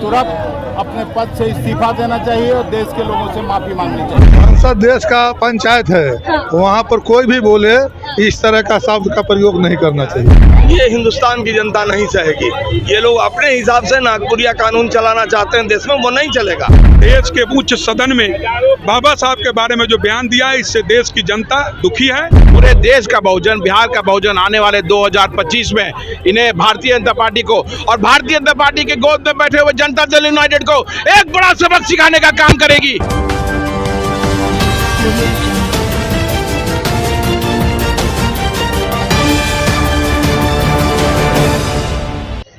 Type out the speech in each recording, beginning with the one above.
तुरंत अपने पद से इस्तीफा देना चाहिए और देश के लोगों से माफी मांगनी चाहिए। संसद देश का पंचायत है, वहाँ पर कोई भी बोले इस तरह का शब्द का प्रयोग नहीं करना चाहिए। ये हिंदुस्तान की जनता नहीं चाहेगी। ये लोग अपने हिसाब से नागपुरिया कानून चलाना चाहते हैं देश में, वो नहीं चलेगा। देश के उच्च सदन में बाबा साहब के बारे में जो बयान दिया है, इससे देश की जनता दुखी है। पूरे देश का बहुजन, बिहार का बहुजन आने वाले 2025 में इन्हें भारतीय जनता पार्टी को और भारतीय जनता पार्टी के गोद में बैठे हुए जनता दल यूनाइटेड को एक बड़ा सबक सिखाने का काम करेगी।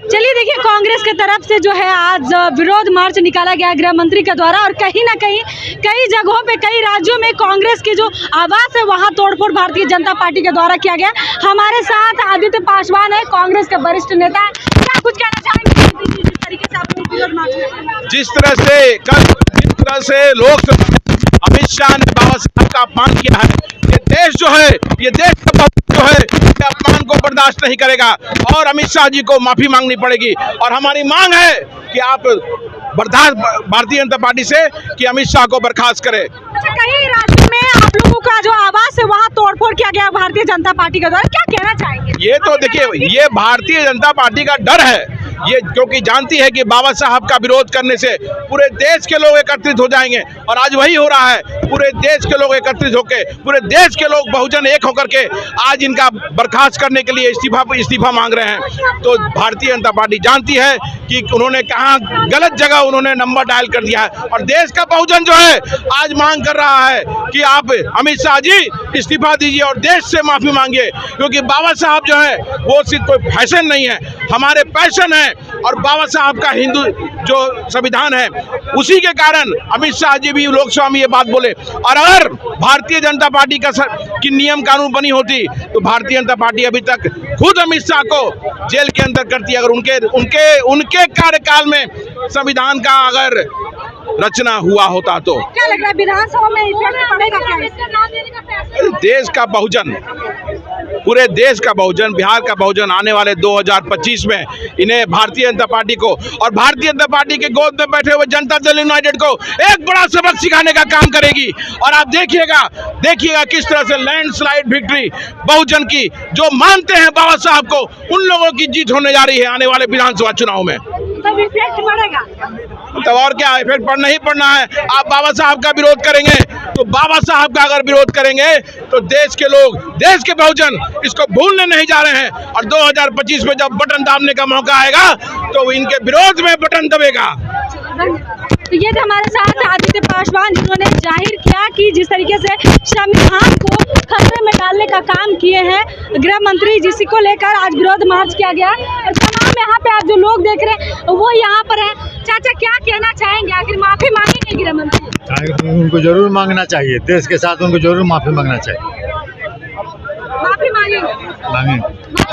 चलिए देखिए, कांग्रेस के तरफ से जो है आज विरोध मार्च निकाला गया गृह मंत्री के द्वारा, और कहीं ना कहीं कई जगहों पे, कई राज्यों में कांग्रेस के जो आवास है वहां तोड़फोड़ भारतीय जनता पार्टी के द्वारा किया गया। हमारे साथ आदित्य पासवान है, कांग्रेस के वरिष्ठ नेता है। क्या कुछ कहना चाहेंगे जिस तरीके से आप विरोध मार्च में? जिस तरह से लोग अमित शाह ने बाबा साहब का अपमान किया है, ये देश जो है, ये देश का जो है, अपमान को बर्दाश्त नहीं करेगा और अमित शाह जी को माफी मांगनी पड़ेगी। और हमारी मांग है कि आप बर्दाश्त भारतीय जनता पार्टी से कि अमित शाह को बर्खास्त करें। अच्छा, कई राज्यों में आप लोगों का जो आवास है वहाँ तोड़फोड़ किया गया भारतीय जनता पार्टी के द्वारा, क्या कहना चाहेंगे? ये तो देखिए, ये भारतीय जनता पार्टी का डर है, ये क्योंकि जानती है कि बाबा साहब का विरोध करने से पूरे देश के लोग एकत्रित हो जाएंगे, और आज वही हो रहा है। पूरे देश के लोग एकत्रित होकर, पूरे देश के लोग बहुजन एक होकर के आज इनका बर्खास्त करने के लिए इस्तीफा मांग रहे हैं। तो भारतीय जनता पार्टी जानती है कि उन्होंने कहाँ गलत जगह उन्होंने नंबर डायल कर दिया है, और देश का बहुजन जो है आज मांग कर रहा है कि आप अमित शाह जी इस्तीफा दीजिए और देश से माफी मांगिए, क्योंकि बाबा साहब जो है वो सिर्फ कोई फैशन नहीं है, हमारे पैशन है। और बाबा साहब का हिंदू जो संविधान है, उसी के कारण अमित शाह जी भी लोकसभा में ये बात बोले। और अगर भारतीय जनता पार्टी की नियम कानून बनी होती तो भारतीय जनता पार्टी अभी तक खुद अमित शाह को जेल के अंदर करती, अगर उनके कार्यकाल में संविधान का अगर रचना हुआ होता तो। क्या लग रहा है विधानसभा में इफेक्ट पड़ेगा क्या? देश का बहुजन, पूरे देश का बहुजन, बिहार का बहुजन आने वाले 2025 में इन्हें भारतीय जनता पार्टी को और भारतीय जनता पार्टी के गोद में बैठे हुए जनता दल यूनाइटेड को एक बड़ा सबक सिखाने का काम करेगी। और आप देखिएगा किस तरह से लैंडस्लाइड विक्ट्री बहुजन की, जो मानते हैं बाबा साहब को, उन लोगों की जीत होने जा रही है आने वाले विधानसभा चुनाव में। तब इफेक्ट पड़ेगा? तो और क्या इफेक्ट पड़ना ही पड़ना है। आप बाबा साहब का विरोध करेंगे तो बाबा साहब का अगर विरोध करेंगे तो देश के लोग, देश के बहुजन इसको भूलने नहीं जा रहे हैं। और 2025 में जब बटन दाबने का मौका आएगा तो इनके विरोध में बटन दबेगा। तो ये थे हमारे साथ आदित्य पासवान, जिन्होंने जाहिर किया कि जिस तरीके से संविधान को खतरे में डालने का काम किए हैं गृह मंत्री, जिसी को लेकर आज विरोध मार्च किया गया। और तमाम यहाँ पे आप जो लोग देख रहे हैं वो यहाँ पर है। चाचा, क्या कहना चाहेंगे? आखिर माफी मांगेंगे गृह मंत्री? उनको जरूर मांगना चाहिए, देश के साथ उनको जरूर माफी मांगना चाहिए। माफी मांगेंगे? माफी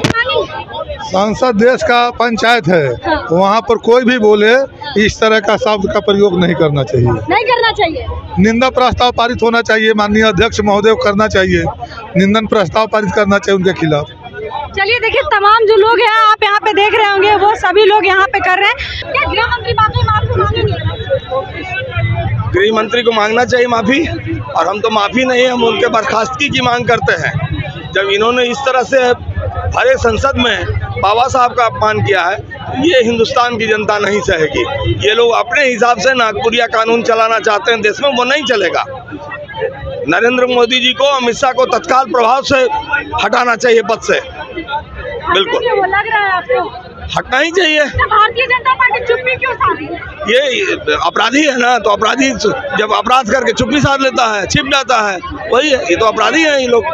मांगेंगे? संसद देश का पंचायत है, वहाँ पर कोई भी बोले इस तरह का शब्द का प्रयोग नहीं करना चाहिए। नहीं करना चाहिए। निंदा प्रस्ताव पारित होना चाहिए, माननीय अध्यक्ष महोदय को करना चाहिए, निंदन प्रस्ताव पारित करना चाहिए उनके खिलाफ। चलिए देखिए, तमाम जो लोग हैं आप यहाँ पे देख रहे होंगे, वो सभी लोग यहाँ पे कर रहे हैं। क्या गृह मंत्री माफी मांगेंगे? गृह मंत्री को मांगना चाहिए माफी, और हम तो माफी नहीं, हम उनके बर्खास्तगी की मांग करते हैं। जब इन्होंने इस तरह से भरे संसद में बाबा साहब का अपमान किया है, ये हिंदुस्तान की जनता नहीं चाहेगी। ये लोग अपने हिसाब से नागपुरिया कानून चलाना चाहते हैं देश में, वो नहीं चलेगा। नरेंद्र मोदी जी को, अमित शाह को तत्काल प्रभाव से हटाना चाहिए पद से। बिल्कुल, वो लग रहा है आपको हटना ही चाहिए। भारतीय जनता पार्टी चुप्पी क्यों साध रही है? ये अपराधी है ना, तो अपराधी जब अपराध करके चुप्पी साध लेता है, छिप जाता है, वही है। ये तो अपराधी हैं ये लोग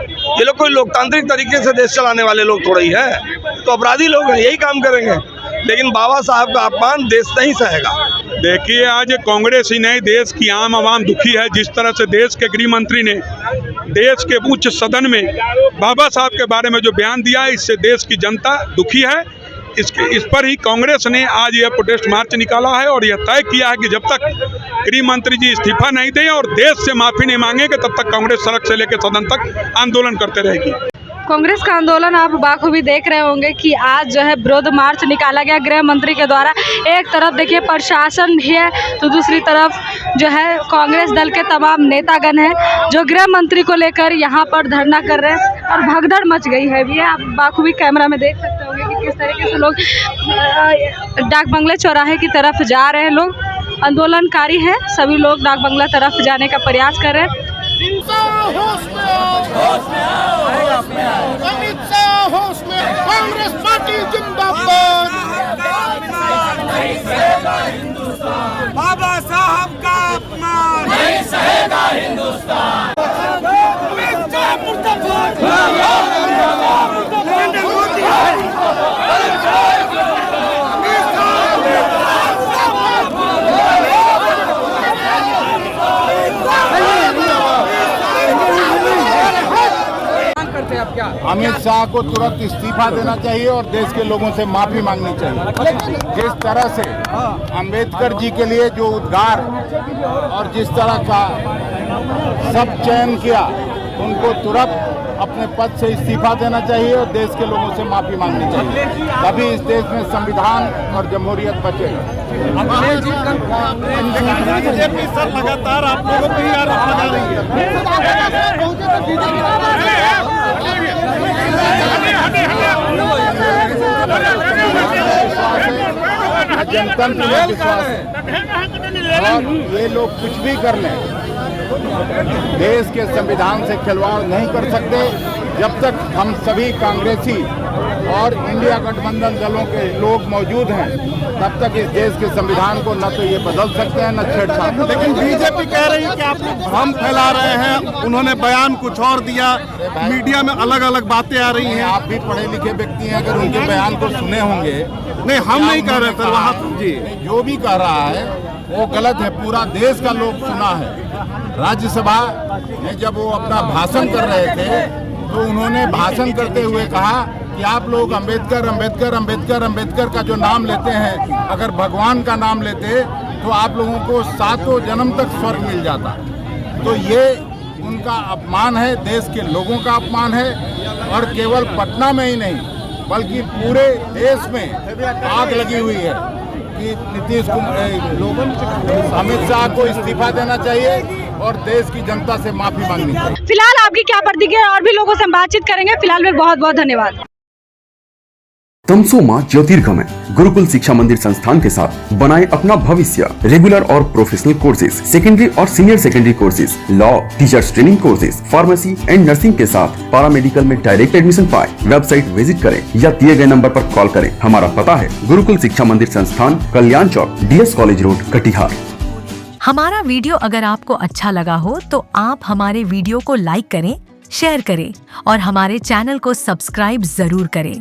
कोई लोकतांत्रिक तरीके से देश चलाने वाले लोग थोड़ा ही है, तो अपराधी लोग हैं, यही काम करेंगे। लेकिन बाबा साहब का अपमान देश नहीं सहेगा। देखिए, आज कांग्रेस ही नहीं, देश की आम आवाम दुखी है। जिस तरह से देश के गृह मंत्री ने देश के उच्च सदन में बाबा साहब के बारे में जो बयान दिया है, इससे देश की जनता दुखी है। इस पर ही कांग्रेस ने आज यह प्रोटेस्ट मार्च निकाला है और यह तय किया है कि जब तक गृह मंत्री जी इस्तीफा नहीं दें और देश से माफी नहीं मांगेंगे, तब तक कांग्रेस सड़क से लेकर सदन तक आंदोलन करते रहेगी। कांग्रेस का आंदोलन आप बाखूबी देख रहे होंगे कि आज जो है विरोध मार्च निकाला गया गृह मंत्री के द्वारा। एक तरफ देखिए प्रशासन भी है तो दूसरी तरफ जो है कांग्रेस दल के तमाम नेतागण हैं जो गृह मंत्री को लेकर यहाँ पर धरना कर रहे हैं और भगदड़ मच गई है। भी आप बाखूबी कैमरा में देख सकते होंगे कि किस तरीके से लोग डाक बंगले चौराहे की तरफ जा रहे हैं। लोग आंदोलनकारी हैं, सभी लोग डाक बंगला तरफ जाने का प्रयास कर रहे हैं। अमित शाह होश में, कांग्रेस पार्टी जिंदाबाद। बाबा साहब का अपमान नहीं सहेगा हिंदुस्तान। अमित शाह मुर्दाबाद। अमित शाह को तुरंत इस्तीफा देना चाहिए और देश के लोगों से माफी मांगनी चाहिए। जिस तरह से अंबेडकर जी के लिए जो उद्गार और जिस तरह का सब चयन किया, उनको तुरंत अपने पद से इस्तीफा देना चाहिए और देश के लोगों से माफी मांगनी चाहिए। तभी इस देश में संविधान और जमहूरियत बचेगा। बीजेपी सर लगातार आप लोगों पर ही आरोप लगा रही है। जनतंत्र में विश्वास है और ये लोग कुछ भी कर लें, देश के संविधान से खिलवाड़ नहीं कर सकते। जब तक हम सभी कांग्रेसी और इंडिया गठबंधन दलों के लोग मौजूद हैं, तब तक इस देश के संविधान को न तो ये बदल सकते हैं न छेड़छाड़। लेकिन बीजेपी कह रही है कि आप भ्रम फैला रहे हैं। उन्होंने बयान कुछ और दिया, मीडिया में अलग अलग बातें आ रही हैं। आप भी पढ़े लिखे व्यक्ति हैं, अगर उनके बयान को सुने होंगे। नहीं, हम नहीं कह रहे सर, वहाँ जी जो भी कह रहा है वो गलत है। पूरा देश का लोग सुना है। राज्यसभा में जब वो अपना भाषण कर रहे थे तो उन्होंने भाषण करते हुए कहा कि आप लोग अंबेडकर अंबेडकर अंबेडकर अंबेडकर का जो नाम लेते हैं, अगर भगवान का नाम लेते तो आप लोगों को 7 जन्म तक स्वर्ग मिल जाता। तो ये उनका अपमान है, देश के लोगों का अपमान है। और केवल पटना में ही नहीं बल्कि पूरे देश में आग लगी हुई है कि नीतीश कुमार, अमित शाह को इस्तीफा देना चाहिए और देश की जनता से माफी मांगनी चाहिए। फिलहाल आपकी क्या प्रतिक्रिया, और भी लोगों से हम बातचीत करेंगे। फिलहाल में बहुत बहुत धन्यवाद। तमसो मां ज्योतिर्गमय गुरुकुल शिक्षा मंदिर संस्थान के साथ बनाए अपना भविष्य। रेगुलर और प्रोफेशनल कोर्सेज, सेकेंडरी और senior secondary courses, law, teachers training courses, pharmacy and nursing के साथ पैरामेडिकल में डायरेक्ट एडमिशन पाए। वेबसाइट विजिट करें या दिए गए नंबर पर कॉल करें। हमारा पता है गुरुकुल शिक्षा मंदिर संस्थान, कल्याण चौक, DS कॉलेज रोड, कटिहार। हमारा वीडियो अगर आपको अच्छा लगा हो तो आप हमारे वीडियो को लाइक करें, शेयर करें और हमारे चैनल को सब्सक्राइब जरूर करें।